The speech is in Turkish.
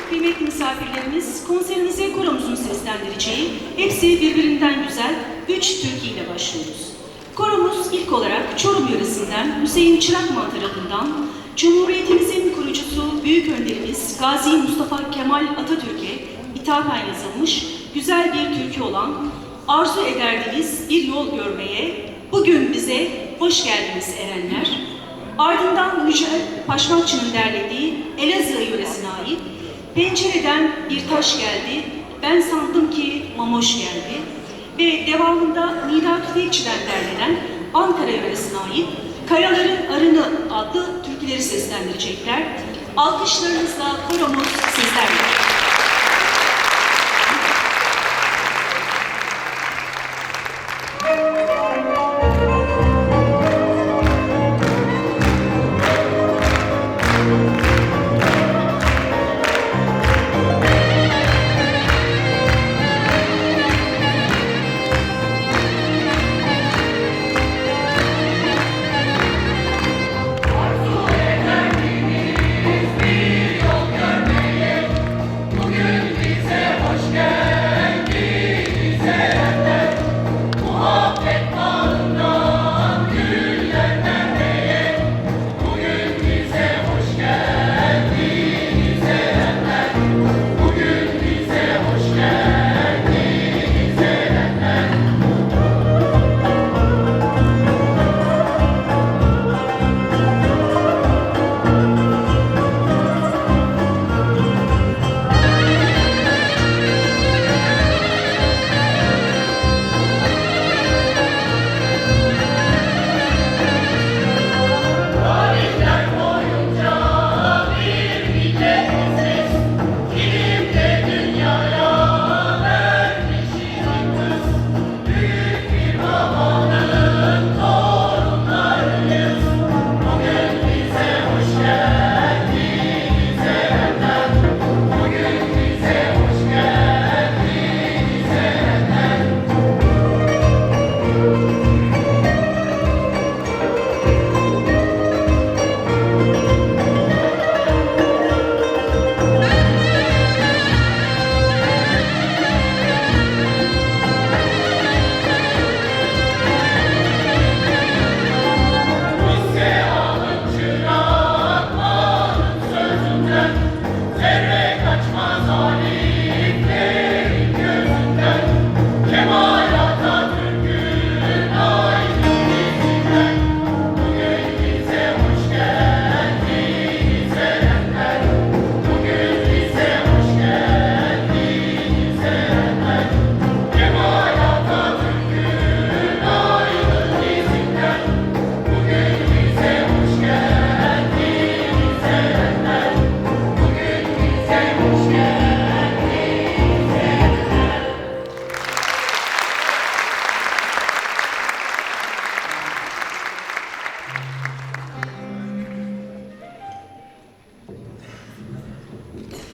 kıymetli misafirlerimiz, konserimize koromuzun seslendireceği, hepsi birbirinden güzel 3 türkü ile başlıyoruz. Koromuz ilk olarak Çorum yöresinden Hüseyin Çırakman tarafından Cumhuriyetimizin kurucusu Büyük Önderimiz Gazi Mustafa Kemal Atatürk'e ithafen yazılmış güzel bir türkü olan "Arzu ederdiniz bir yol görmeye, bugün bize hoş geldiniz erenler." Ardından Yücel Paşmakçı'nın derlediği Elazığ yöresine ait "Pencereden bir taş geldi, ben sandım ki mamoş geldi" ve devamında Nida Tüfekçi'den derlenen Ankara yöresine ait "Kayaların Arını" adlı türküleri seslendirecekler. Alkışlarınızla koromuz sizlerle. Zerre kaçmaz halim.